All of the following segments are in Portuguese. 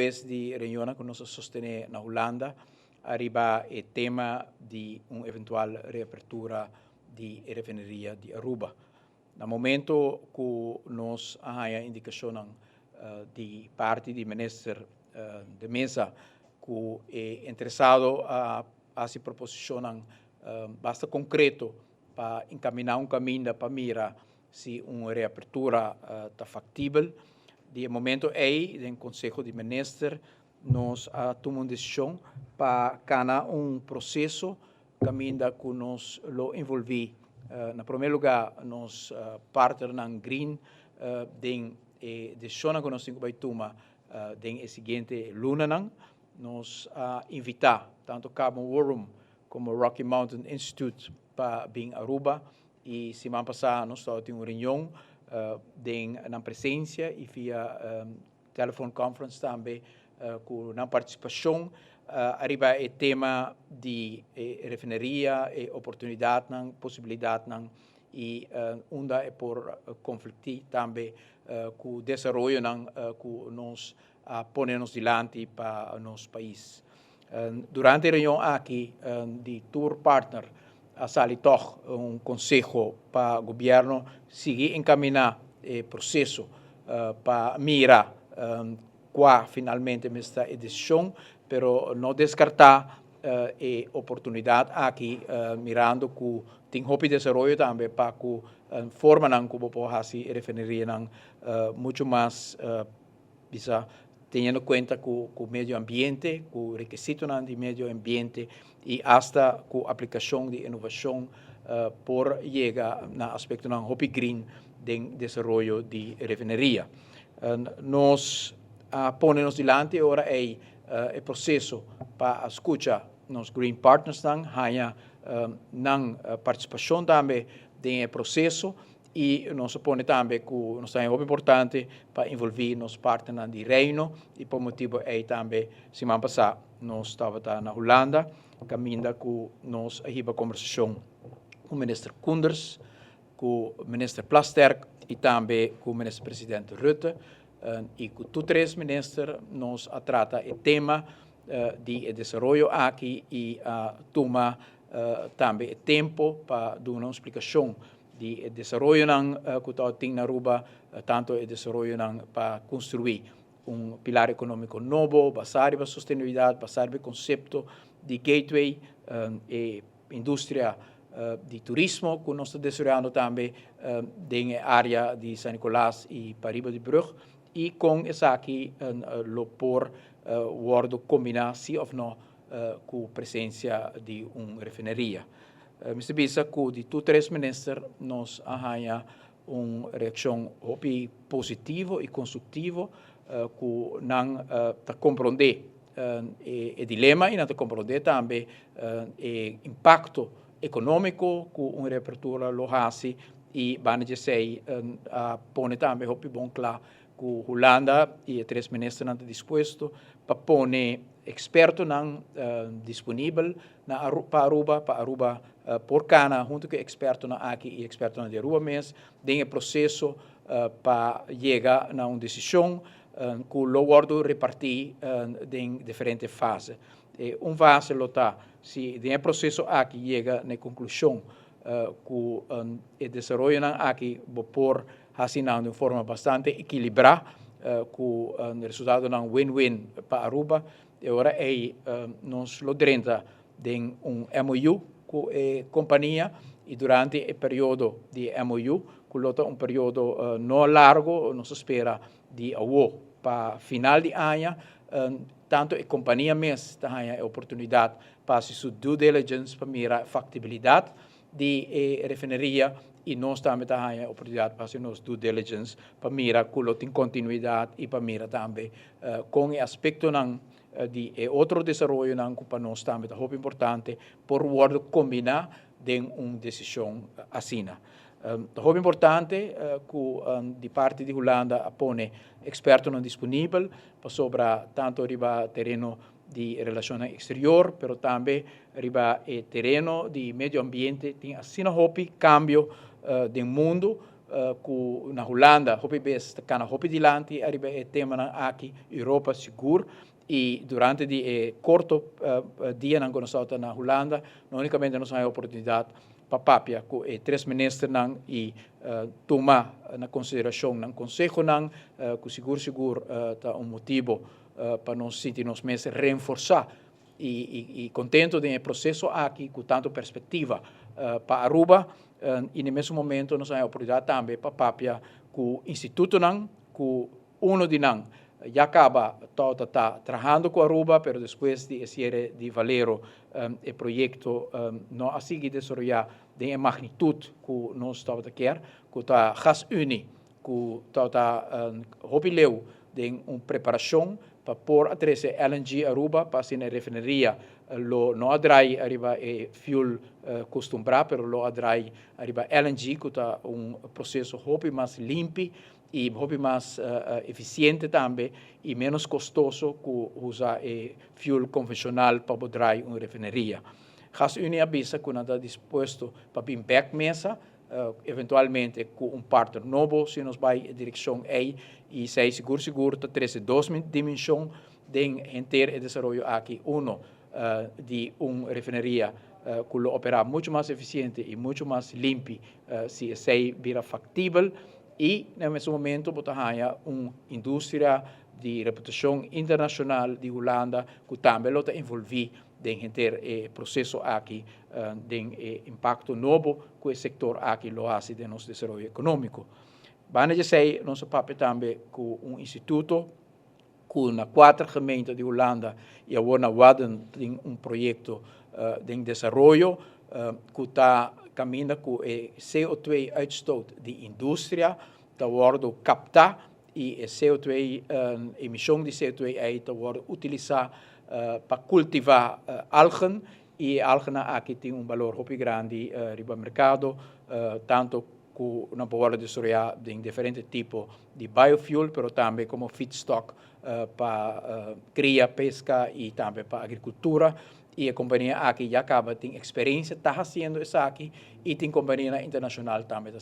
Depois de reunião que nós sostenemos na Holanda, arriba o tema de uma eventual reapertura de refinaria de Aruba. No momento que nós há indicação de parte do ministro de mesa que é interessado a se proposicionar bastante concreto para encaminhar caminho para mirar se uma reapertura está factível. De momento aí, no Conselho de Ministros, nós tomamos uma decisão para criar processo caminho que nós lo envolvi. Na primeiro lugar, nós partner na Green den decisão que nós temos que tomar den seguinte luna nós invitar tanto Carbon Forum como Rocky Mountain Institute para vir a Aruba e semana passada nós tivemos uma reunião na presença e via telefone conference também com a participação arriba o tema de refinaria e oportunidade possibilidade e onde é por conflito também com o desenvolvimento que nós ponemos diante para nosso país. Durante a reunião aqui de Tour Partner, sali toch conselho para o governo seguir encaminhar o processo para mirar qual finalmente esta decisão, pero não descartar a oportunidade aqui mirando que tem hopi desenvolvimento também para que forma não que pode refineria muito mais bisa tendo em conta com o meio ambiente, com o requisito do meio ambiente e hasta com a aplicação de inovação por chegar no aspecto do hopi green do desenvolvimento de refineria. Nós ponemos diante agora o processo para escutar nos green partners na participação também do processo e nós põe também que nós é muito importante para envolver nos partners de reino e por motivo aí também semana passada nós estávamos na Holanda caminhando que nós a conversação com o ministro Koenders, com o ministro Plasterk e também com o ministro presidente Rutte e com todos os três ministros nós trata o tema de desenvolvimento aqui e toma também tempo para dar uma explicação de desenvolvimento que tem na Aruba, tanto o desenvolvimento para construir pilar econômico novo, basado na sustentabilidade, basado no conceito de gateway e indústria de turismo, que nós estamos desenvolvendo também na área de São Nicolás e Pariba de Brug, e com essa aqui, por word combinar se ou não com a presença de uma refinaria. Mr. Bisa, que de todos os três ministros, nós arranha uma reação positiva e construtiva, que não compreende o dilema e não compreende também o impacto econômico que uma reapertura lo hace e van dizer põe também bom claro que a Holanda e os três ministros estão dispostos para pôr expertos disponíveis para Aruba por cana, junto com expertos aqui e expertos de Aruba mesmo, tem o processo para chegar a uma decisão que o guardo repartir em diferentes fases. Uma fase está, se o processo aqui chega na conclusão que o desenvolvimento aqui por assinando de forma bastante equilibrada, com o resultado de win-win para Aruba. Agora nós lo drenta de MOU com a companhia e durante o período de MOU, que é um período não largo, nós espera de para final de ano, tanto a companhia mesmo tem a oportunidade para fazer sua due diligence para mirar a factibilidade de refinaria e nós também temos a oportunidade para fazer nossa due diligence para mirar que tem continuidade e para mirar também com o aspecto de outro desenvolvimento para nós também é muito importante por combinar de uma decisão assim. É muito importante que de parte de Holanda põe expertos disponíveis sobre tanto riba terreno de relações exterior, pero também riba terreno de meio ambiente tem assim cambio do mundo na Holanda, hopi bes kana hopi dilanti, arriba e tema na aqui Europa seguro. E durante o curto dia na estamos na Holanda, não unicamente nós temos a oportunidade para papia com os três ministros e tomar na consideração no conselho que seguro tá motivo para nós sentir nos meses reforçar e contento do processo aqui com tanto perspectiva para Aruba e no mesmo momento nós temos a oportunidade também para papia com o instituto com uno de já acaba trabalhando com a Aruba, mas depois de ser de Valero, o projeto não a seguir desenvolver de magnitude que nós estamos aqui, que está GasUni, que está robileu de uma preparação para pôr a trece LNG Aruba para ser na refineria, não atrai arriba fuel costumbrado, mas lo atrai arriba LNG, que está processo mais limpo e muito mais eficiente também e menos custoso que usar fuel convencional para poder uma refineria. GasUni avisa que está disposto para vir back mesa, eventualmente com partner novo, se nos vai em direção aí e se seguro está 2 dimensões de inteiro desenvolvimento aqui. De uma refineria que opera muito mais eficiente e muito mais limpo, se vira factível. E, nesse momento, há uma indústria de reputação internacional de Holanda que também está envolvida em processo aqui, de impacto novo que o setor aqui lo hace de nosso desenvolvimento econômico. Vamos dizer, nosso papel também com instituto que na 4 gemeentes de Holanda e agora tem projeto de desenvolvimento que está caminha com o CO2-uitstoot de indústria, está sendo captado e a CO2, emissão de CO2 está sendo utilizada para cultivar algas e algas aqui tem valor muito grande no mercado, tanto que não pode desarrollar de diferentes tipos de biofuel, mas também como feedstock para cria, pesca e também para agricultura. E a companhia aqui já acaba tem experiência, está fazendo isso aqui, e tem companhia internacional também.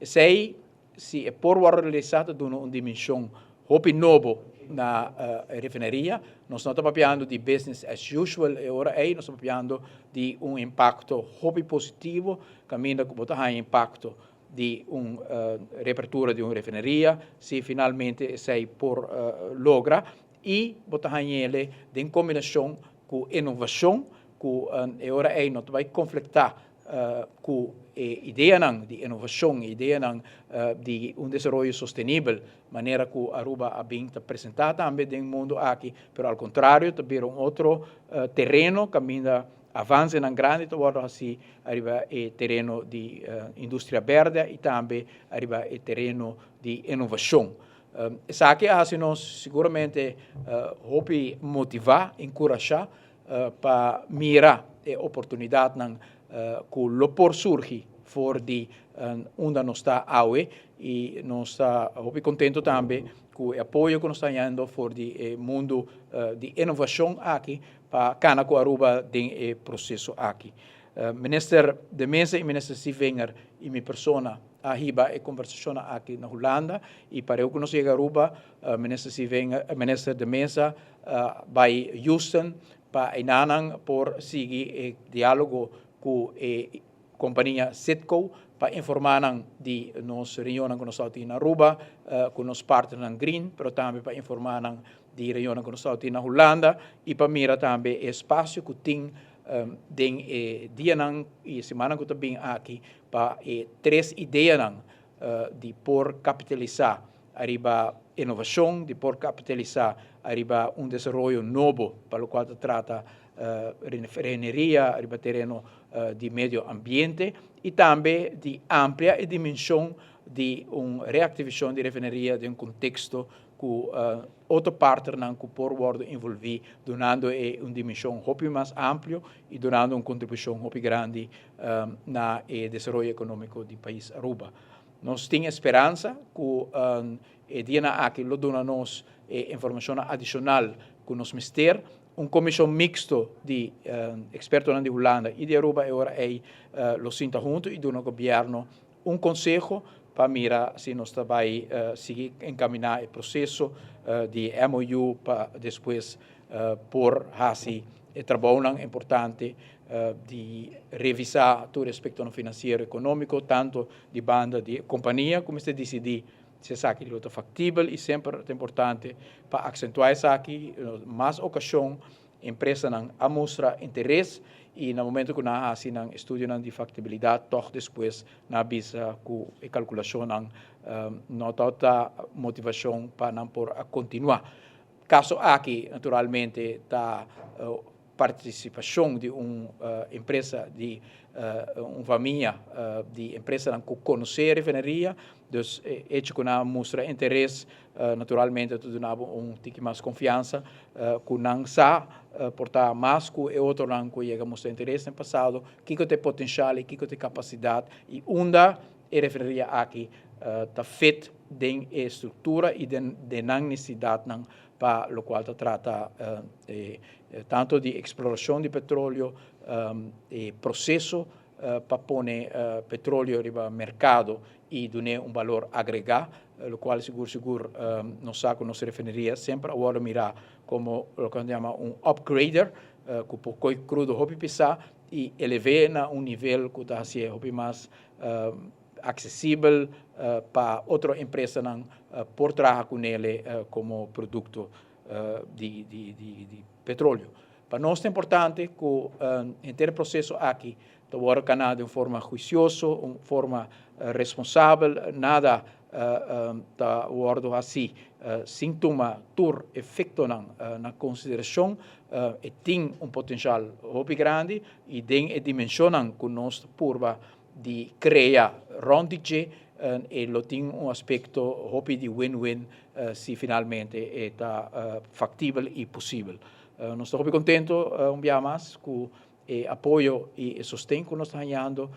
Isso aí, se é por realizado de uma dimensão muito nova na refineria, nós não estamos falando de business as usual, agora nós estamos falando de impacto muito positivo, caminho que botar impacto de uma reapertura de uma refineria, se finalmente isso aí por logra, e botar ele de combinação com inovação, que agora não vai conflitar com a ideia de inovação, a ideia de desenvolvimento sustentável, maneira que a Aruba está apresentada também no mundo aqui, mas ao contrário, também outro terreno, caminha avança na grande, agora assim, arriba o terreno de indústria verde e também arriba o terreno de inovação. Isso aqui assim nós seguramente motivar, encorajar para mirar a oportunidade que o por surge fora de onde nós está hoje e nós está muito contente também com o apoio que nós está dando fora do mundo de inovação aqui para cana com Aruba do processo aqui. Minister de Mesa e Minister Sivenger e minha persona arriba a conversação aqui na Holanda e para eu conhecer Aruba, Minister Sivenger, Minister de Mesa vai Houston para inanang por seguir o diálogo com a companhia Citco para informar de nossa reunião que nós estamos na Aruba, com nossos partners Green, mas também para informar de reunião que nós estamos na Holanda e para mirar também o espaço que tem dia e semana que também aqui para 3 ideias de por capitalizar arriba inovação, de por capitalizar arriba desenvolvimento novo para o qual trata refineria, arriba terreno de meio ambiente e também de amplia dimensão de uma reactivação de refineria de contexto que outro partner que por envolver, donando uma dimensão muito mais ampla e donando uma contribuição muito grande na desenvolvimento econômico do país Aruba. Nós temos esperança que o dia aqui lo dona-nos informação adicional que nós ministério, uma comissão mixta de expertos de Holanda e de Aruba agora lo sinta junto e do governo conselho para mirar se nós vai seguir encaminhar o processo de MOU para depois por assim o trabalho importante de revisar todo aspecto financeiro e econômico, tanto de banda de companhia, como se decidir se essa aqui é factível e sempre é importante para acentuar essa aqui, mais ocasião, empresa não mostra interesse e no momento que nós fazemos estudo de factibilidade, toch depois na visa com a calculação não toda motivação para não por continuar. Caso aqui, naturalmente, está participação de uma empresa de uma família de empresa que conhecer a refineria, então é que mostra interesse, naturalmente, tudo tique mais confiança, que não sabe portar mais que o outro não que chega a mostrar interesse no passado, que tem potencial, que tem capacidade e onde a refineria aqui está feita de estrutura e de necessidade para o qual trata tanto de exploração de petróleo e processo para pôr petróleo no mercado e dar valor agregado, o qual seguro nós sabemos refineria sempre agora mirar como o que chama upgrader, que por crudo hobby pisar e elevar a nível que está sendo mais acessível para outra empresa por trabalhar com ele como produto de petróleo. Para nós é importante que em todo o processo aqui agora canal de uma forma juiciosa, uma forma responsável, nada da ordem assim, sem tomar todo efeito na consideração, e tem potencial muito grande e tem a dimensão que nós purva de criar rondige e tem aspecto muito de win-win se finalmente está factível e possível. Nós estamos muito contentos dia mais com o apoio e sustento que nós estamos ganhando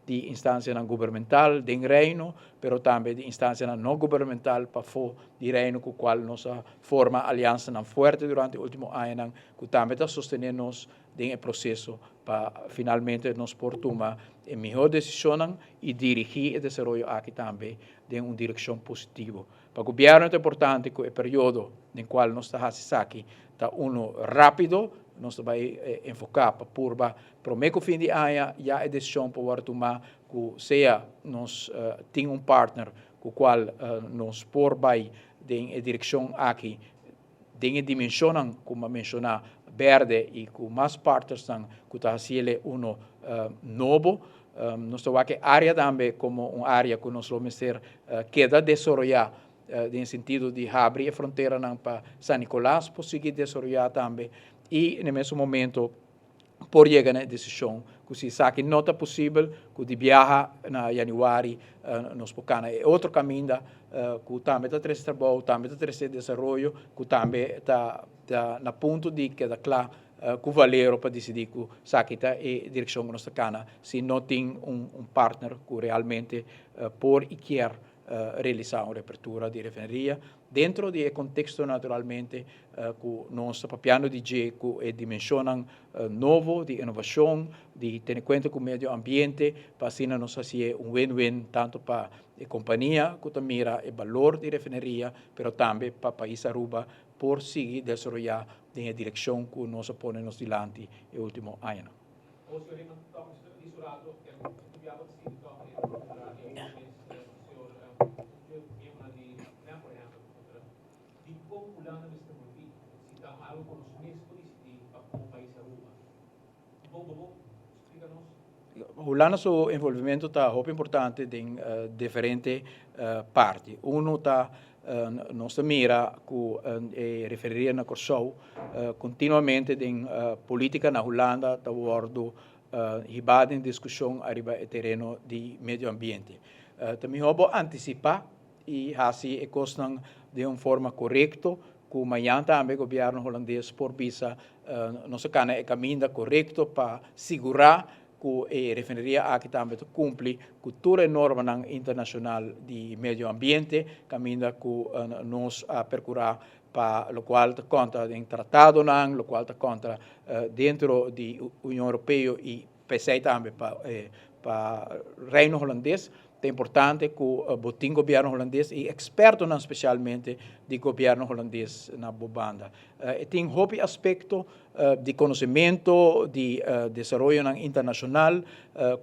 de instância governamental de reino, mas também de instância não governamental para fora de reino com o qual nós forma aliança forte durante o último ano, que também está sustentando nos no processo para finalmente nós por tomar a melhor decisão e dirigir o desenvolvimento aqui também em uma direção positiva. Para o governo é importante que o período no qual nós estamos aqui está rápido, nós vamos enfocar para purba, para o fim de ano, já a decisão para tomar que seja nós tem partner com o qual nós por vai em direção aqui, em dimensão como mencionar verde e com mais partners que está sendo novo. Nós estamos aqui área também como uma área que nós vamos ter queda desenvolver no sentido de abrir a fronteira para San Nicolás, para seguir desenvolver também e no mesmo momento por chegar na decisão que se sabe que não é possível que de viajar na janeiro nos pocana é outro caminho que também está trazendo trabalho, também está trazendo desenvolvimento, que também está na ponto de quedar claro que valeu para decidir que sabe que é a direção que nós estamos se não tem partner que realmente por e quer realizar uma reapertura de refineria dentro do contexto naturalmente que nós estamos piano de que é dimensão novo de inovação, de ter em conta com o meio ambiente, para assim nós fazer win-win tanto para a companhia que mira o valor de refineria, mas também para o país Aruba por seguir desenvolver na direção que nós ponemos diante no último ano. Hulana seu envolvimento está muito importante em diferentes partes. Está nós mira que referir na Corsou continuamente em política na Holanda está bordo em discussão arriba o terreno de meio ambiente. Também vou antecipar e assim é questão de uma forma correta que amanhã também o governo holandês por visa nosso cana é caminho correto para segurar que a refineria aqui também cumpre com toda a norma internacional de meio ambiente, caminho que nós percorrer para o qual conta em tratado, o qual conta dentro da União Europeia e pensei também para o Reino Holandês, é importante que o governo holandês e experto não especialmente do governo holandês na banda. Tem hobby aspecto de conhecimento, de desenvolvimento internacional,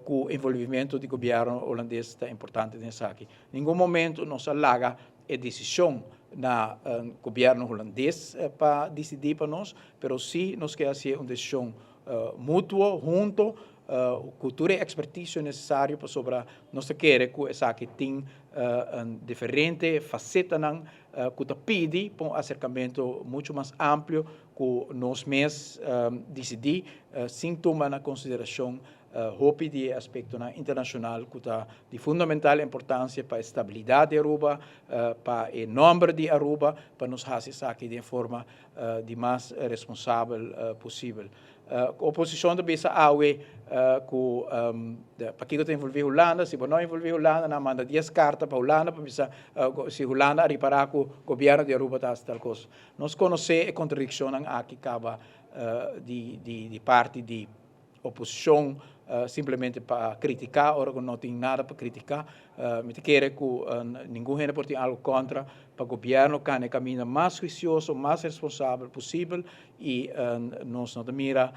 que o envolvimento do governo holandês é importante nessa aqui. Em nenhum momento nos alaga a decisão na governo holandês para decidir para nós, mas sim nós queremos fazer uma decisão mútua, junto, cultura e expertise necessário para sobre nós querer que essa aqui tem diferente faceta que pede para um acercamento muito mais amplo que nós mesmos decidir sem tomar na consideração hobby de aspecto internacional que está de fundamental importância para a estabilidade da Aruba, para o número de Aruba, para nos fazer isso aqui de forma de mais responsável possível. A oposição também sabe que para quem está envolvido em Holanda, se não envolvido em Holanda, não manda 10 cartas para Holanda, para se Holanda reparar que o governo de Aruba está tal coisa. Nós conhecemos a contradição aqui acaba de parte de oposição simplesmente para criticar, ora que não tem nada para criticar, me quer que ninguém pode ter algo contra para o governo que é o caminho mais juicioso, mais responsável possível e nós não mira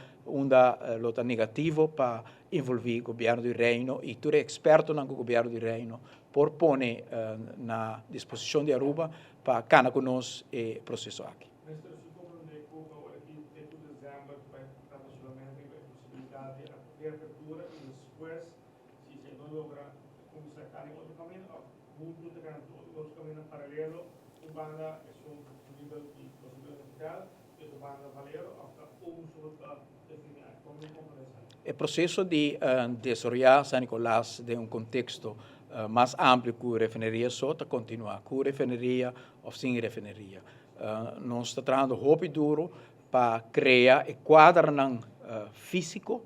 lota negativo para envolver o governo do Reino e tu é experto no governo do Reino por pôr na disposição de Aruba para cada conosco o processo aqui. Apertura e depois, se não logra começar em outro caminho, muito outro caminho paralelo, uma banda é um nível de possibilidade e outra banda valero, até uso da definição. O processo de desenvolver San Nicolás de um contexto mais amplo que a refinaria só está continuar, com refinaria ou sem refinaria. Nós estamos trabalhando muito duro para criar um quadro físico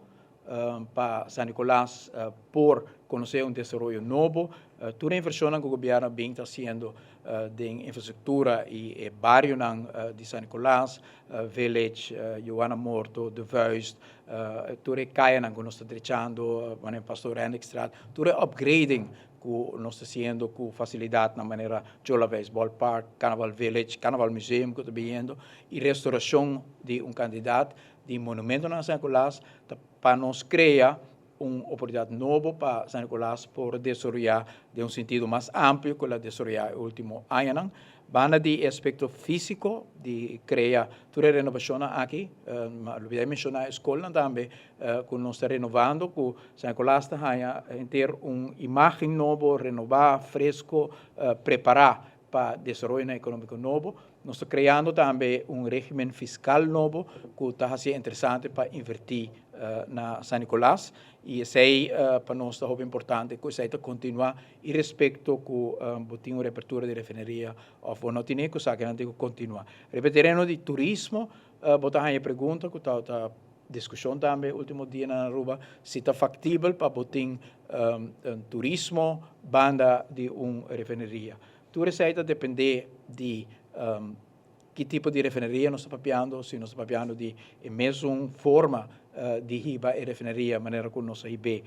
para San Nicolás por conhecer desenvolvimento novo. Toda a inversão que o governo vem fazendo de infraestrutura e bairro de San Nicolás, Village, Joana Morto, De Vuist, toda a caia que nós estamos tratando, Pastor Hendrikstraat, toda a upgrading que nós estamos fazendo com facilidade na maneira Jolaveis Ballpark, Carnaval Village, Carnaval Museum que estamos vendo, e restauração de candidato de monumento na San Nicolás para nos criar uma oportunidade nova para San Nicolás por desenvolver de sentido mais amplo que a desenvolver no último ano. Banda de aspecto físico, de criar toda a renovação aqui, olvidei mencionar a escola também, que nós estamos renovando, que San Nicolás está ter uma imagem nova, renovar, fresco, preparar para desenvolvimento econômico novo. Nós estamos criando também um regime fiscal novo que está sendo interessante para investir na San Nicolás e isso aí para nós é muito importante que isso aí continua e respeito que tem uma reapertura de refinaria ou não tem que saber que continua. Repetiremos de turismo, botar aí a pergunta que está discussão também último dia na Aruba se está factível para botar turismo banda de uma refinaria. Tudo isso aí depende de que tipo de refinaria nós estamos papiando, se nós estamos papiando de mesma forma de riba e refinaria, maneira como nós riba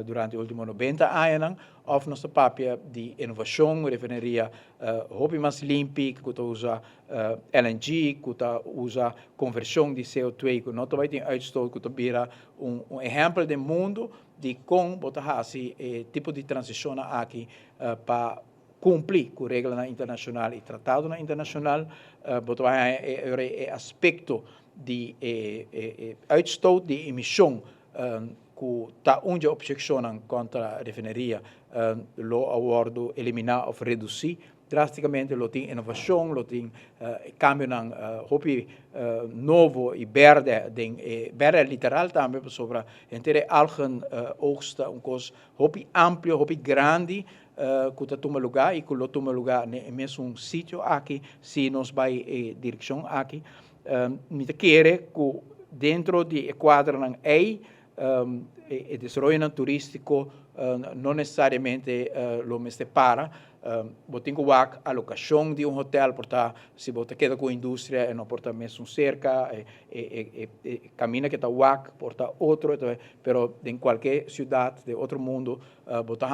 durante os últimos 90 anos, ou nós estamos papiando de inovação, refinaria hobby mais limpa, que usa LNG, que usa conversão de CO2, que não vai ter uitstoot, que vira exemplo do mundo de como botar esse tipo de transição aqui para cumprir com regras internacionais e tratado internacional, é aspecto de uitstoot de emissão que está onde objecionam contra a refinaria, lo abordo eliminar ou reduzir drasticamente, lo tem inovação, lo tem cambio hobby novo e verde, verde literal também sobre entre algen oogsten, hobby amplo, hobby grande, que toma lugar e que lo toma lugar no mesmo sítio aqui, se nós vai direção aqui, me quer que dentro de quadro o desenvolvimento turístico não necessariamente lo me separa, botem com a alocação de hotel, porta se bota queda com a indústria e não porta mesmo cerca, caminha que está wak, porta outro, pero em qualquer cidade de outro mundo, bota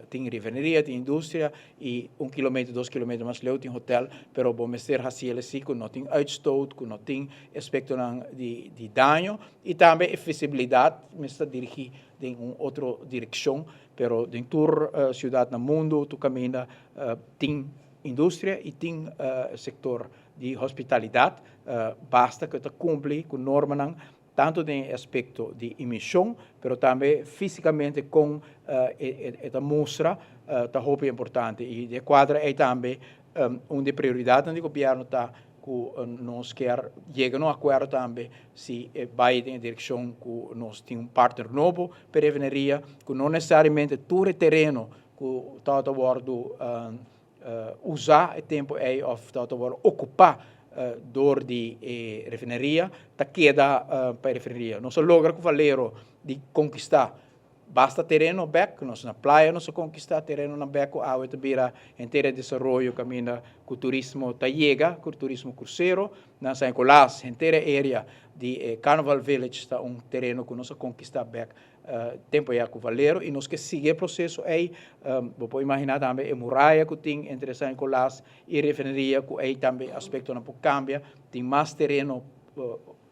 tem refineria, tem indústria e 1 quilômetro, 2 quilômetros mais longe tem hotel, pero bom mestre assim assim, que não tem uitstoot, que não tem aspecto de dano e também a visibilidade, mestre dirigir em outra direção, pero dentro da cidade no mundo, tu caminha, tem indústria e tem setor de hospitalidade, basta que tu cumpre com normas, tanto em aspecto de emissão, pero também fisicamente com esta mostra, está muito importante. E de quadra é também uma de prioridades do governo, tá, que nós quer chegar a um acordo também, se vai em direção que nós temos partner novo para a refineria, que não necessariamente todo o terreno que está usar o tempo é está ocupar door de refineria, ta queda para a refineria. Nós logra que valero de conquistar basta terreno back, nós na praia nós conquistar terreno na back, a outra vira inteira desenvolvimento caminha com o turismo taiega, com o turismo cruzeiro, na San Nicolás, inteira área de Carnival Village está terreno que nós conquistar back tempo é com valero e nós que seguir o processo aí, vou imaginar também a muralha que tem entre San Nicolás e a refineria, que aí também aspecto não cambia, tem mais terreno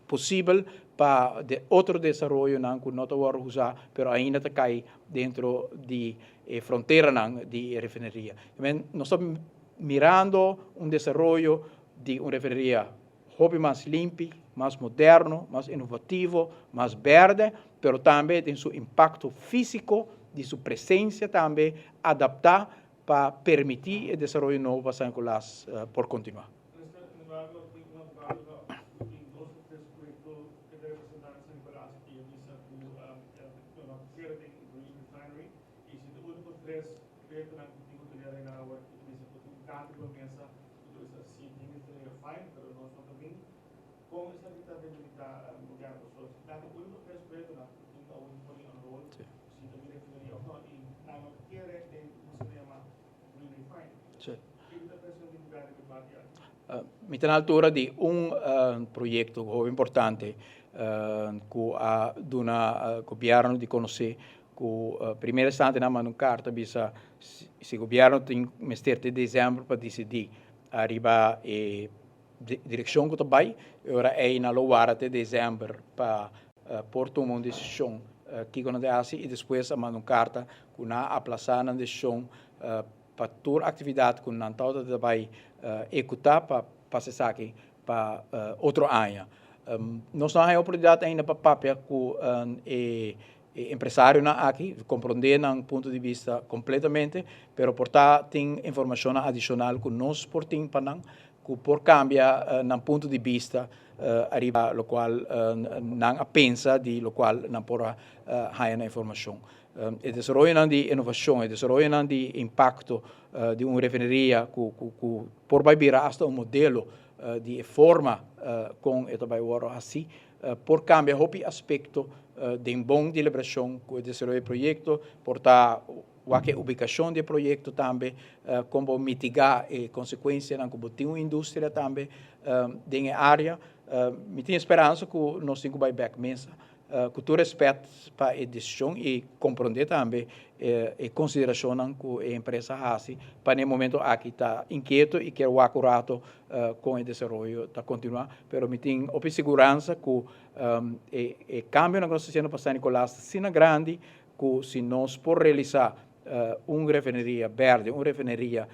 possível para outro desenvolvimento que não vai usar, mas ainda está cai dentro de fronteira de refineria. Nós estamos mirando desenvolvimento de uma refineria mais limpa, mais moderno, mais inovativo, mais verde, mas também tem seu impacto físico, de sua presença também, adaptar para permitir o desenvolvimento novo para San Nicolás por continuar. Está na altura de projeto importante que a do governo de conhecer que primeiro instante na mão carta bisa se o governo tem mestre de dezembro para decidir arriba e direção que vai agora é na luar até dezembro para por tomar uma decisão que quando é assim e depois a mão carta que na aplaçar na decisão para toda atividade que não toda vai executar para se saque para outro ano. Nós não temos oportunidade ainda para papel que empresário aqui compreender um ponto de vista completamente, pero portar tem informação adicional que nós portamos para que por cambiar um ponto de vista arriba lo qual não pensa de lo qual não pode ganhar informação. O desenvolvimento de inovação, o desenvolvimento de impacto de uma refineria que por vai virar hasta modelo de forma com o trabalho assim, por cambiar o aspecto de bom deliberação com o desenvolvimento do projeto, portar a ubicação do projeto também, como mitigar as consequências, como tem uma indústria também dentro da área. Me tenho esperança que nós temos que back mesa, com todo respeito para a decisão e compreender também a consideração que a empresa faz para no momento aqui está inquieto e quer o acurato com o desenvolvimento está continuar, mas me tenho a segurança que o cambio na construção para San Nicolás sina grande, que se nós por realizar uma refineria verde, uma refineria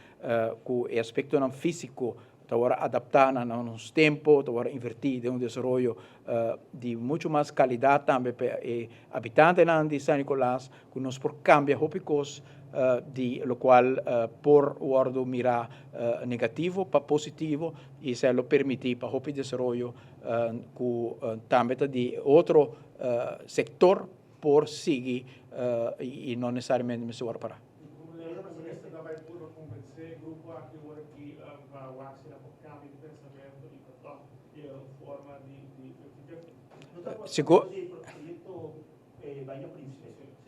com o aspecto físico agora adaptar nos tempos, agora invertir em desenvolvimento de muito mais qualidade também para habitantes de San Nicolás, que nos por cambiar os de lo qual por o mirar negativo para positivo e se lo permitir para o desenvolvimento que também de outro setor por seguir e não necessariamente me soar para.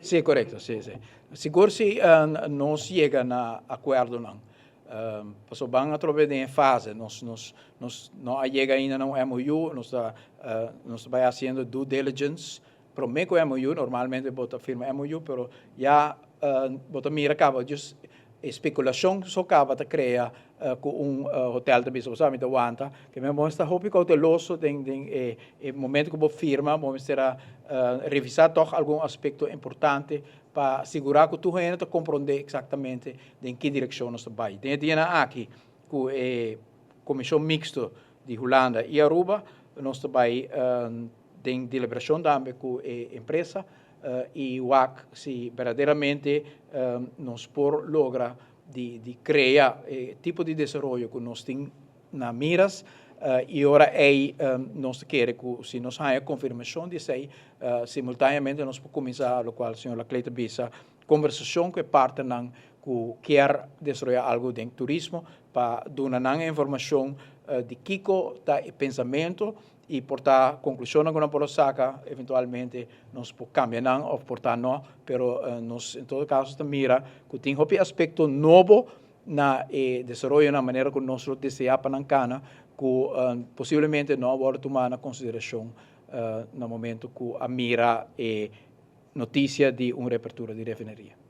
Sí, correcto, sí, sí. Seguro si não chega a acordo não. Passou bem através de fase, nós não chega ainda no MOU, nós vai fazendo due diligence. Para mim, com o MOU, normalmente bota firma MOU, pero já bota mira acaba just especulação só acaba de criar com hotel de business, sabe, de wanta, que mesmo está hopi cauteloso em momento que você firma, vamos será revisar toch algum aspecto importante para assegurar que tu ainda compreende exatamente em que direção nós vai. Tem aqui com a comissão mixta de Holanda e Aruba, nós vai tem deliberação também com a empresa e o se verdadeiramente nós por logra de criar tipo de desenvolvimento que nós temos na miras e agora nós queremos, se nós temos a confirmação disso aí, simultaneamente nós podemos começar, o qual a senhora Cleita Bisa, conversação com parte que quer desenvolver algo de turismo para dar uma informação de que está o pensamento e portar conclusão alguma por saca, eventualmente nós podemos cambiar ou portar não, pero nós em todo caso mira que tem um aspecto novo na desenvolver na maneira que nós desejamos para Cana, que possivelmente não vai tomar na consideração no momento que a mira é notícia de uma reapertura de refinaria.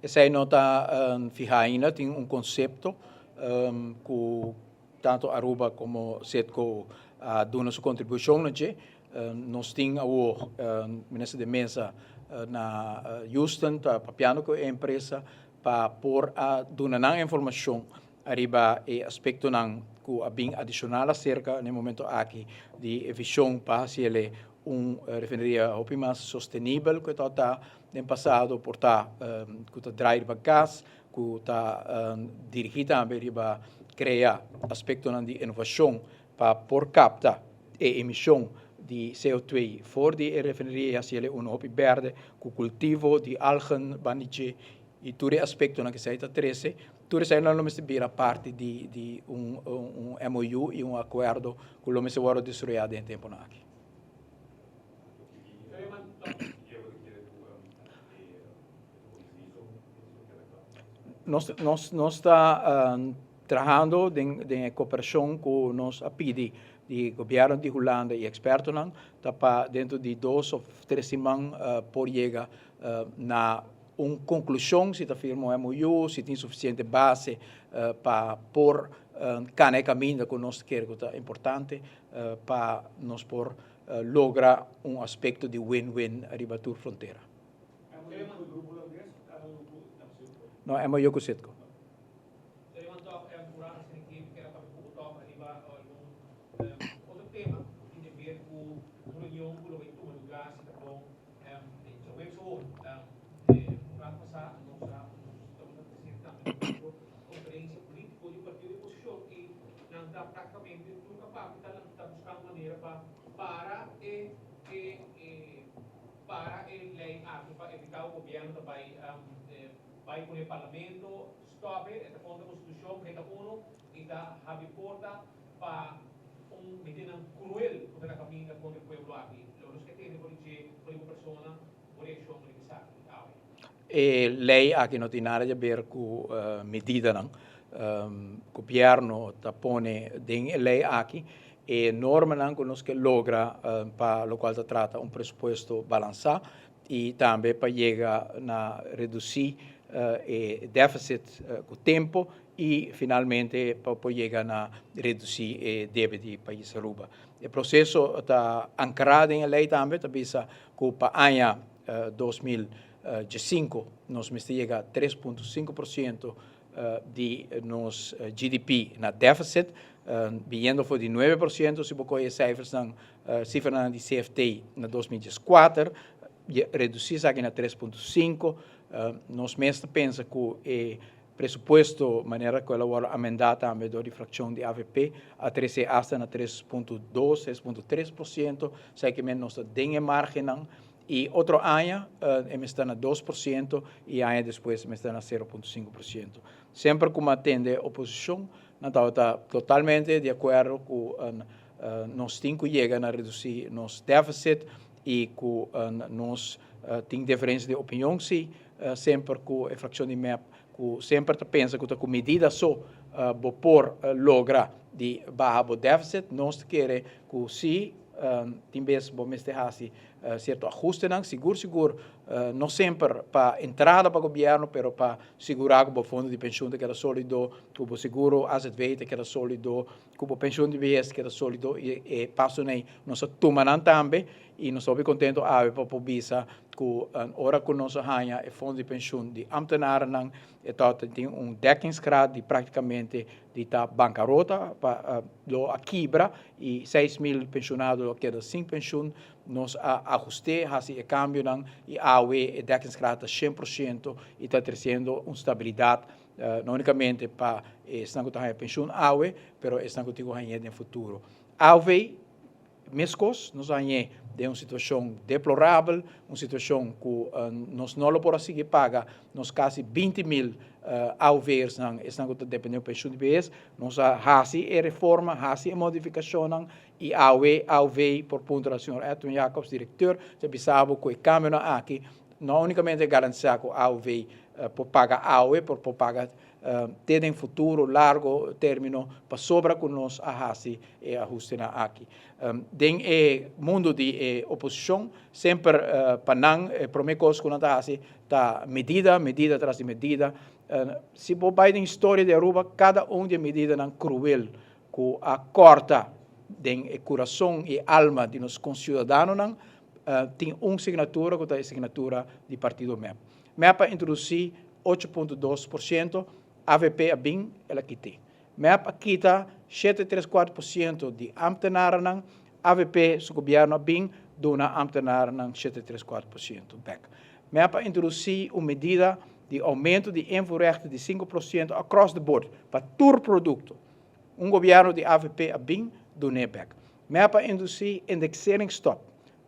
Essa aí não está fijada ainda, tem conceito que tanto Aruba como Setco dão sua contribuição, nós temos o ministro de mesa na Houston, para piano com a empresa, para pôr a dar informação arriba e aspecto que é bem adicional acerca no momento aqui de visão para se ele refinaria mais sustentável que está no passado, por que está drive gás, que está dirigido também para criar aspecto de inovação para por captar a emissão de CO2 fora de refinaria, se ele verde, com cultivo de algen, baniche e todo aspecto que se está 13, tudo isso não é vira parte de MOU e acordo que o se vai destruir em tempo aqui. Nós estamos trabalhando em cooperação com nós a PID, de governo de Holanda e expertos, para dentro de 2 ou 3 semanas por chegar na uma conclusão, se está firme o MOU, se tem suficiente base para pôr cada caminho que nós queremos, que é importante, para nós por lograr aspecto de win-win arriba da fronteira. No, é MOU com Setco. para evitar o governo vai com o parlamento, stop, esta contra a Constituição, que é ONU, e da abre porta para medida cruel para caminhar contra o povo aqui. Os que têm por uma pessoa, por isso, lei aqui não tem nada a ver com medida, não. O governo pone tem lei aqui e norma não que nós que logra para o qual se trata presupuesto balançado e também para chegar a reduzir o déficit com o tempo e finalmente para chegar a reduzir o débito do país Aruba. O processo está ancorado em lei também, está vista que para o ano 2015 nós vamos chegar a 3,5% de nosso GDP na déficit, vindo foi de 9%, se você olhar cifras de CFT na 2014, reduzir aqui na 3,5%, nós mesmo pensamos que presupuesto, maneira que ela vai amendar também da fração de AVP, a 13 hasta na 3.2, 3.3%, sei que nós temos margem, e outro ano, está na 2%, e ano depois está na 0.5%. Sempre como atende a oposição, não está totalmente de acordo com nós temos que chegar a reduzir nosso déficit e com nós temos diferença de opinião, sim, sempre com a fração de MEP, sempre pensa que com medida só por lograr de baixar o déficit, nós queremos que sim, talvez vamos ter certo ajuste, seguro, não sempre para entrada para o governo, mas para segurar que o fundo de pensão que era sólido, que o seguro AZV que era sólido, que o pensão de vez que era sólido, e passo nem nós tomamos também, e nós estamos contentes para visa que hora que nós ganha o fundo de pensão de ambtenaren, tem dekkingsgraad de praticamente de bancarrota, para a quebra, e 6.000 pensionados quedam sem pensão, nós ajustamos o câmbio e a AUE dekkingsgraad 100% e está trazendo uma estabilidade, não unicamente para a pensão AUE, mas estão ganhando no futuro. AUE, mescos, nós ganhamos de uma situação deplorável, uma situação que nós não podemos seguir pagar, nós quase 20.000 AUVers estão dependendo da pensão de vez, nós fazemos a reforma, fazemos a modificação, e AUV, por ponto da senhora Edwin Jacobs, diretor, já pensava que o câmbio aqui, não unicamente garantir que o AUV por pagar AUE, por pagar ter em futuro, largo término, para sobra que nós fazemos e ajustamos aqui. Dentro do mundo de oposição, sempre para não, primeira coisa que nós fazemos, está medida atrás de medida. Se você vai na história de Aruba, cada de medida é cruel, que corta o coração e alma de nos concidadãos, tem uma assinatura, que é a assinatura do partido MEP. MEP introduzir 8.2%, AVP a BIM, ela quita. MEP quita 7,34% de ambtenaren, AVP, se o governo a BIM, dona ambtenaren 7,34% back. MEP introduzir uma medida de aumento de invoerrechten de 5% across the board, para todo o produto. Governo de AVP a BIM, dona back. MEP introduzir indexering stop,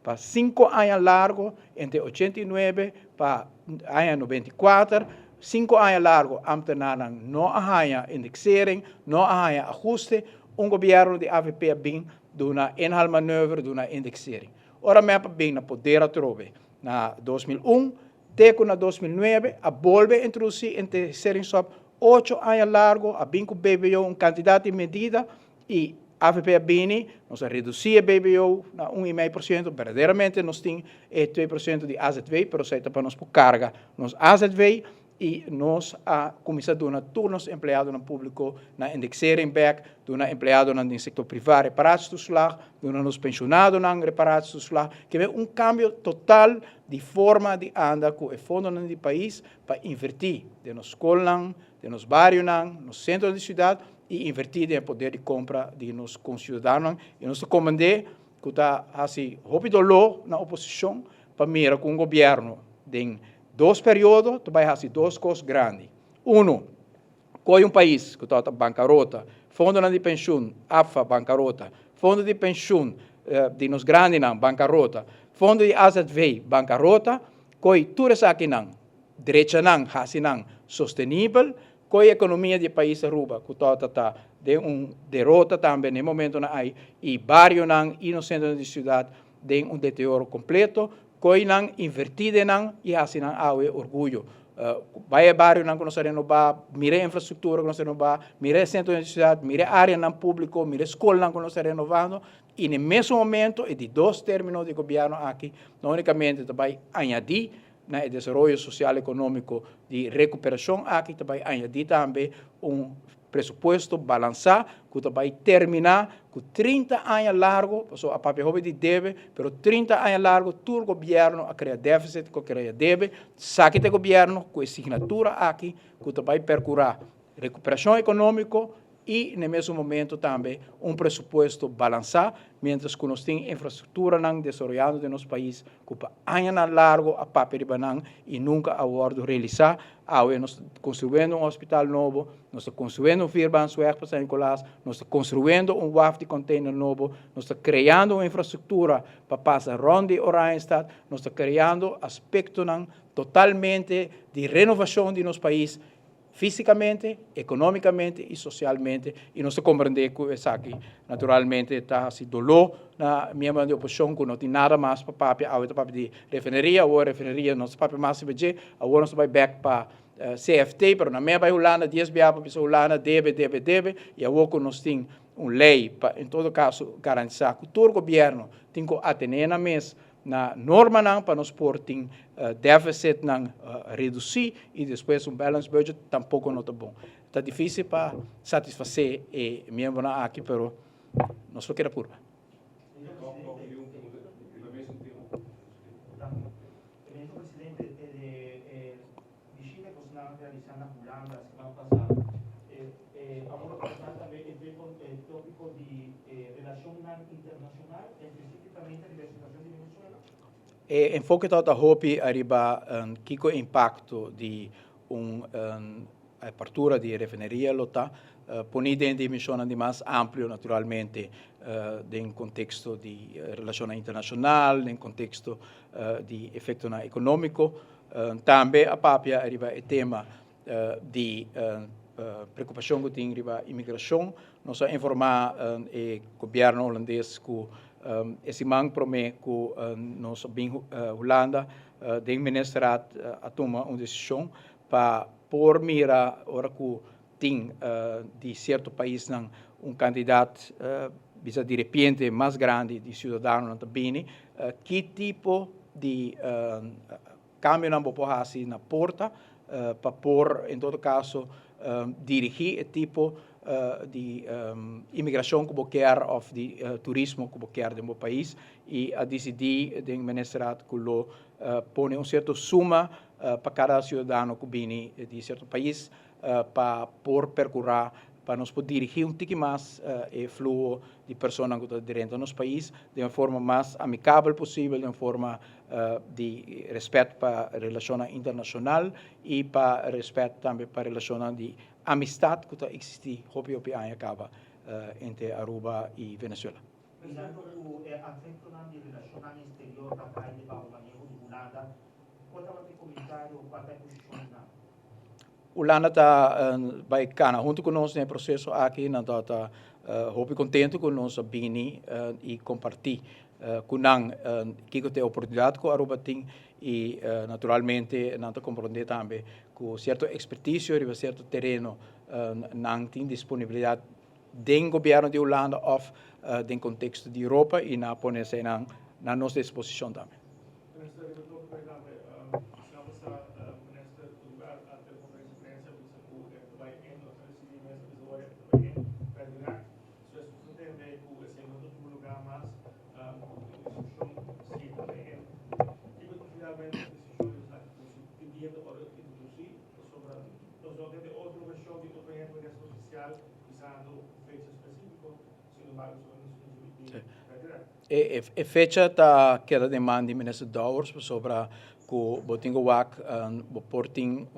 para 5 anos largo, entre 89 para ano 94, 5 anos largo, ambtenaren não há indexering, não há ajuste, governo de AVP a BIM, dona inhaalmanoeuvre, dona indexering. Ora, MEP BIM na poder a trove. Na 2001, teco na 2009, a volve a introduzir indexering stop 8 anos largo, a BIM com BBO, quantidade de medida, e AVP a BIM, nós reduzimos a BBO na 1,5%, verdadeiramente nós temos 2% de AZV, mas isso é para nós por carga, nós AZV, e nós começamos a dar turnos empregados no público, na indexering back, dona empregados no setor privado reparados do slag, dona nos pensionados no reparados do slag, que é cambio total de forma de andar com o fundo do país para invertir de nos escolas, de nos bairros, nos centros de cidade, e invertir no poder de compra de nos concidadãos. E nós comandamos que está assim, rápido na oposição, para mirar com o governo de 2 períodos, tu vai fazer 2 coisas grandes. Coi país que está bancarrota, fundo de pensão, AFA bancarrota, fundo de pensão de nos grandes bancarrota, fundo de AZV bancarrota, coi tudo isso aqui direita sustentável, coi economia do país Aruba, que está de derrota também no momento e bairro e no centro da cidade de deterioro completo, coi invertido e assim há orgulho. Vai bairro que nós renovar, mire infraestrutura que nós renovar, mire centro da cidade, mire área pública, mire escola que nós renovando, e no mesmo momento, e de 2 términos de governo aqui, não unicamente vai añadir o desenvolvimento social e econômico de recuperação aqui, vai añadir também presupuesto balançado, que vai terminar com 30 anos largo, a papel de deve, mas 30 anos largo, todo o governo a criar déficit, que cria deve, saque do governo com assinatura aqui, que vai percurar recuperação econômica e, no mesmo momento, também presupuesto balançado, mientras que nós temos infraestrutura desenvolvendo no nosso país, que anos largo a papel e nunca a hora realizar. Nós estamos construindo hospital novo, nós estamos construindo Vierbansweg para São Nicolás, nós estamos construindo WAF de container novo, nós estamos criando uma infraestrutura para passar ronde Oranjestad, nós estamos criando aspectos totalmente de renovação de nosso país, fisicamente, economicamente e socialmente, e nós compreendemos que isso aqui, naturalmente, está assim, dolor na membro da oposição, que não tem nada mais para papel, agora papel de refineria, agora refineria, nosso papel mais se vê, agora nós vai back para CFT, mas na minha Holanda, 10 para a Holanda, deve, e agora nós temos uma lei, para, em todo caso, garantizar que todo governo tem que atender na mesa, na norma para nós pôr déficit reduzir e depois balance budget tampouco não está bom. Está difícil para satisfazer e membro aqui, mas nós só queremos curva. Vicine che stanno realizzando a Holanda la settimana passata, hanno parlato também il tópico di relazione internazionale e specificamente di situazione di Venezuela. Enfoque da hopi arriba kiko impacto di apertura di refineria lota, ponida in dimensione di mais ampio naturalmente nel contesto di relazione internazionale, nel contesto di effetto economico. Também a papia arriba il tema di preoccupazione che tem arriba imigração. Nós informar o governo holandês que esse man promete que nós bem Holanda de ministrar a tomar uma decisão para por mira ora que tem de certo país candidato bisa de repente mais grande de cidadão também que tipo de cambio não pode fazer na porta para por em todo caso dirigir o tipo de imigração que quer ou de turismo que quer do meu país e a decidir de ministrar que lo põe certa suma para cada cidadão que vem de certo país para por percorrer para nós poder dirigir pouco mais o fluxo de pessoas que estão dentro do nosso país de uma forma mais amigável possível, de uma forma de respeito para a relação internacional e para respeito também para a relação de amistade que existe hopi acaba entre Aruba e Venezuela. Pensando que a centro di relazione exterior da parte di Manejo di Holanda, qual é o comentário, qual é a posição? Holanda está bacana, junto conosco no processo aqui, nós está contente com nós bem e compartilhar com nós que tem oportunidade que a Aruba tem e naturalmente nós compreender também com certa expertise e certo terreno não tem disponibilidade do governo de Holanda ou do contexto de Europa e na ponerse na nossa disposição também. E fecha está que demanda de ministro Dowers sobre que botingo wak porting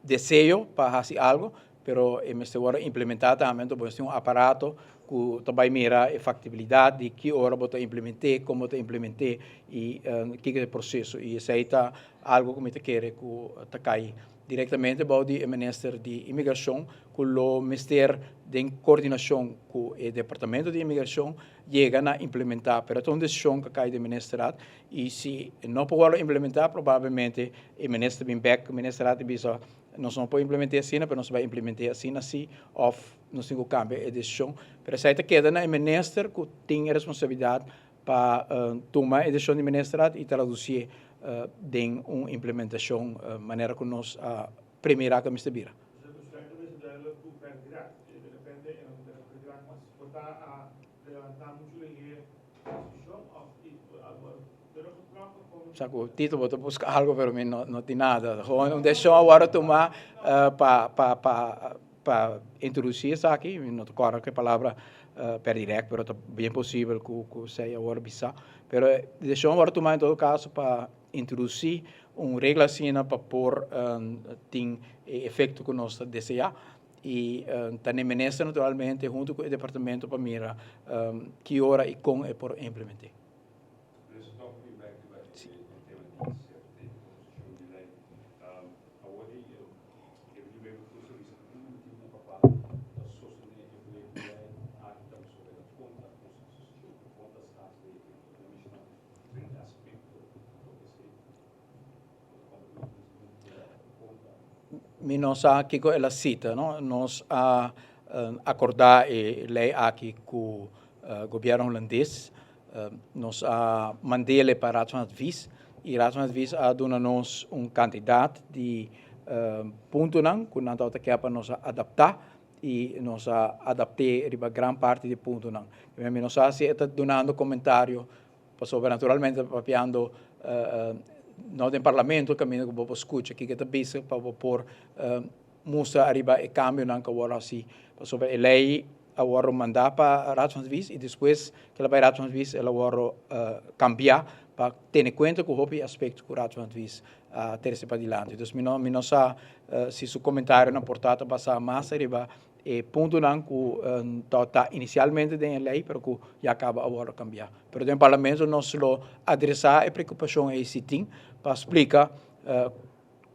desejo para fazer algo, pero este agora implementar também tem aparato que também mira a factibilidade de que hora botar implementar, como botar implementar e que é o processo e isso aí está algo que me quer que está cai diretamente para o Ministério de Imigração, com o Ministério de Coordenação com o Departamento de Imigração, chega a implementar, mas é uma decisão que cai do Ministério e se não pode implementar, provavelmente o Ministério vem back, o Ministério diz, nós não podemos implementar assim, mas nós vamos implementar assim, ou nós temos que cambiar a decisão. Mas isso aí queda no Ministério que tem a responsabilidade para tomar a decisão do Ministério e traduzir de uma implementação maneira que nós primeira que me estabira. O Tito botou buscar algo, pero não tem nada. Uma decisão agora tomar para para introduzir isso aqui, não estou claro que a palavra per directo, mas é bem possível que seja agora bisa. Mas deixamos agora tomar em todo caso para introduzir regra assim para pôr tem efeito que nós desejamos e também menessa naturalmente junto com o departamento para mirar que hora e como é por implementar. Nós aqui com ela cita, não? Nós acordar a lei aqui com o governo holandês, nós mandei para a Raadsadvies e a Raadsadvies dona-nos candidato de ponto não, que nós para nós adaptar e nós adaptei a grande parte de ponto não. Nós está donando comentário, sobre naturalmente papiando no del Parlamento cammino che posso escuchar que está bisa para por mostra arriba e cambio não que agora assim sobre a lei agora mandar para a Raadsadvies e depois que ela vai a Raadsadvies ela agora cambiar para ter em conta que o aspecto que a Raadsadvies ter para adiante. Então, não sa se seu comentário na portada passar mais arriba e ponto não que está inicialmente na lei, mas que já acaba agora cambiar. Mas no Parlamento nós lo adressar a preocupação esse tem para explicar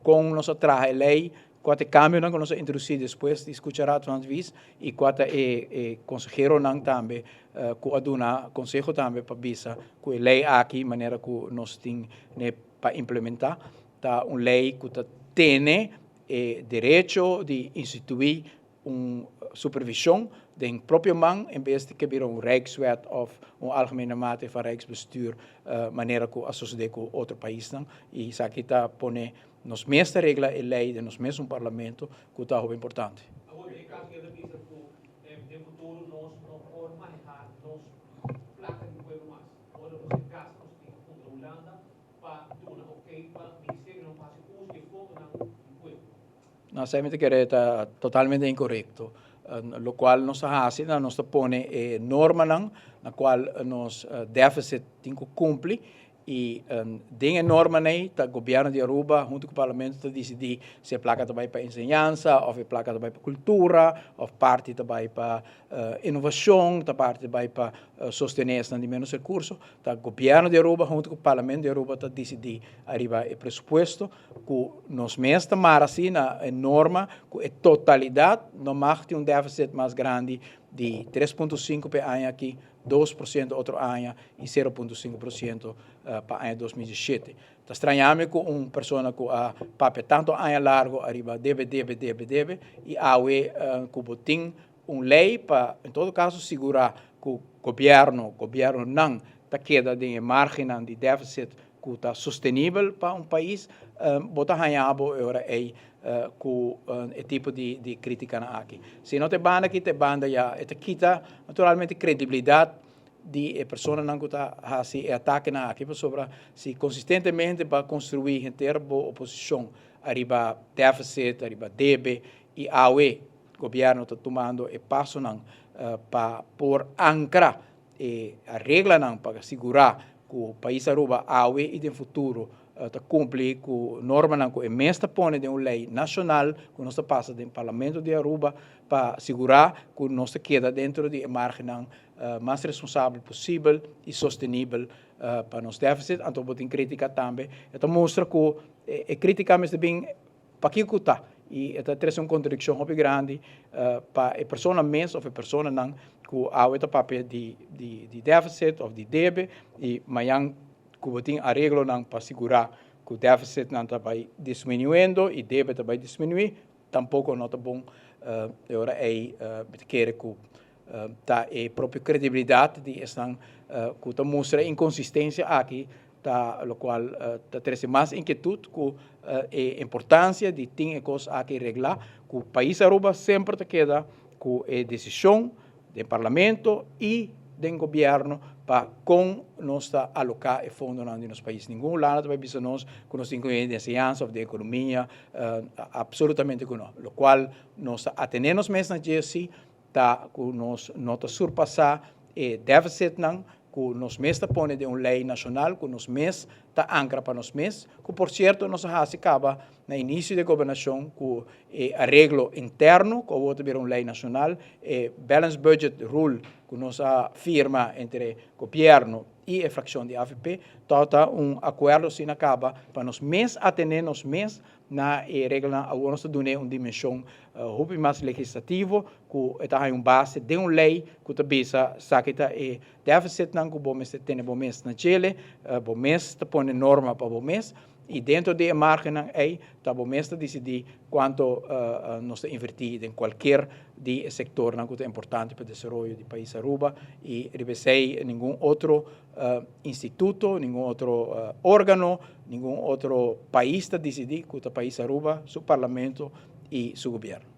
como nós traz a lei, qual cambio que nós introduzir depois de escutar a Raadsadvies e qual é consejero não também que aduna consejo também para bisa que a lei aqui maneira que nós tem para implementar tá lei que tem direito de instituir supervisão de próprio man em vez de que vir Rijkswet of algemene mate van Rijksbestuur maneira que associar com outro país não e isso aqui está pone nos mesmas regras e lei de nos mesmos parlamento que está muito importante. Agora em caso que ele diz que no futuro nós não podemos manejar nos placas de pueblo mais. Agora você caso nós temos contra a Holanda para dar ok para o ministério não fazer uso de fogo no pueblo. Nós sabemos que é totalmente incorreto. Lo qual nós fazemos, nós põe norma na qual nós déficit tem que cumprir e tem norma aí, o governo de Aruba, junto com o parlamento, decidir se a placa vai para ensinança, ou a placa vai para cultura, ou parte vai para inovação, a parte vai para sostener de menos recursos. O governo de Aruba, junto com o parlamento de Aruba, decidir arribar o pressuposto, que nós mesmos tomar assim na norma, que a totalidade não mais tem déficit mais grande de 3,5% per ano aqui, 2% outro ano e 0,5% para o ano 2017. Está estranhando que uma pessoa que pape tanto ano largo arriba deve e há que tem lei para, em todo caso, segurar que o governo não está queda de margem de déficit que está sustentável para país, botar ganhado agora com o tipo de crítica aqui. Se não te banda aqui, te banda já, te quita naturalmente credibilidade de pessoa não que está assim ataque na aqui sobre se consistentemente para construir inteira boa oposição arriba déficit, arriba debe e o governo está tomando e passo não para por ancrar a regra não para segurar que o país Aruba e no futuro cumpre com norma não que mesmo põe de uma lei nacional que nós passa do parlamento de Aruba para segurar que nós queda dentro de margem mais responsável possível e sustentável para nos déficit. Então, tem crítica também. Então, mostra que a crítica é bem para que está e traz uma contradição muito grande para a pessoa mesmo ou a pessoa não que há o papel de déficit ou de débito e amanhã que tem arreglo para segurar que o déficit não vai diminuindo e o débito vai diminuir, tampouco não é bom. Agora quer que tá a própria credibilidade de estão que mostra inconsistência aqui, tá o qual traz mais inquietude com a importância de ter coisas aqui reglar que o país Aruba sempre queda com a decisão do parlamento e do governo para com nós alocar e fundo em nosso país. Nenhum lado vai pensar nós com nós incluímos de ensinança ou de economia, absolutamente com nós. O qual nós atendemos mesmo na GSC, com nós nota surpassar e déficit não, que nós mesmos põe de uma lei nacional, que nós mesmos ancra para nós mesmos, que por certo nós acaba no início da governação com arreglo interno, que outra vir uma lei nacional, e balance budget rule, que nós firma entre governo e a fração de AFP, tota acordo se acaba para nós mesmos atender nós mesmos na regra a nós dar uma dimensão mais legislativa, que está em base de uma lei que também sabe que déficit não que bom mês tem bom mês na Chile, bom mês põe norma para bom mês e dentro de margem aí tá bom mês decidir quanto nós invertir em qualquer de setor não que é importante para o desenvolvimento do país Aruba e revesei nenhum outro instituto, nenhum outro órgão, nenhum outro país está decidir que o país Aruba, seu parlamento e seu governo.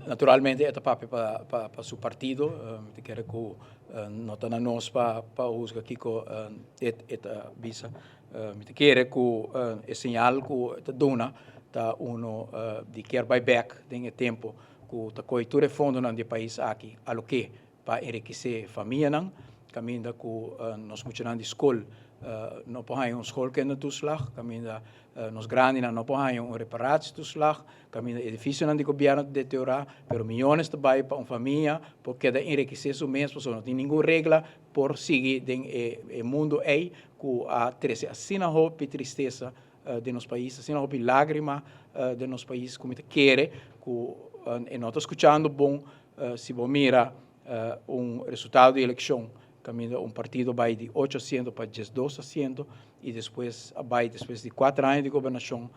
Naturalmente, é para o seu partido, quero que nota na nós para usar aqui com esta visa, quero que é sinal que dona tá de quer buyback tem tempo que tá coitura fundo não de país aqui aloque para enriquecer família não caminha que nós muitos de escola não podem escola que não tuslag caminha nos grandes não podem reparados tuslag caminha edifício não de governo de teoria pero milhões de vai para uma família porque da enriquecer su mesmo não tem nenhuma regra por seguir o mundo aí que a treze assim não houve tristeza de nosso país, assim não houve lágrima de nosso país como quer que nós escutando bom se bom mira resultado de eleição caminho partido vai de 8% para 12% e depois vai depois de 4 anos de governação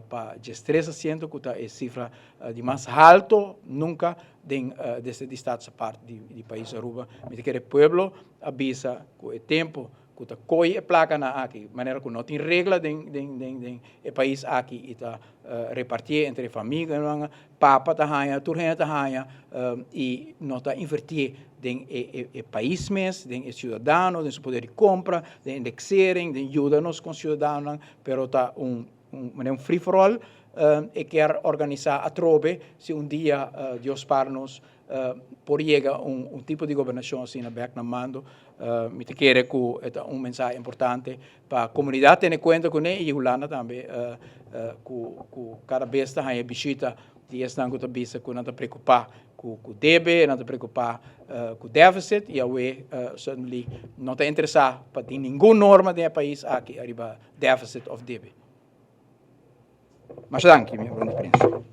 para 13% que é a cifra de mais alto nunca desse estado parte de país Aruba me quer pueblo avisa que é tempo que está coi placa na aqui, maneira que não tem regra de país aqui e está repartir entre família, papa tá hanha, turrenta tá hanha e não está invertir em país mesmo, em cidadão, em seu poder de compra, de indexering, de ajuda-nos com cidadãos, pero está um free for all e quer organizar a trobe se dia Deus para-nos por chegar tipo de governação assim na back na mando me te quer que é mensagem importante para a comunidade ter conta com ele e Holanda também que cada vez está a visita de esta que bisa que não está preocupar com debe não está preocupar com déficit e aí certamente não está interessado para ter nenhuma norma do país aqui arriba déficit of debe. Mas danke, minha grande experiência.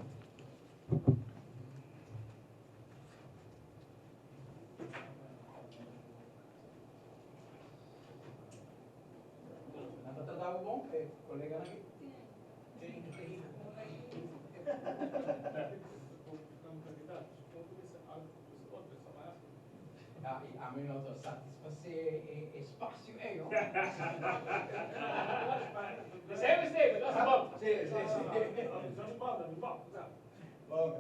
A mim não satisfazer espaço aí, ó. Sempre, nós vamos. Sim. Vamos.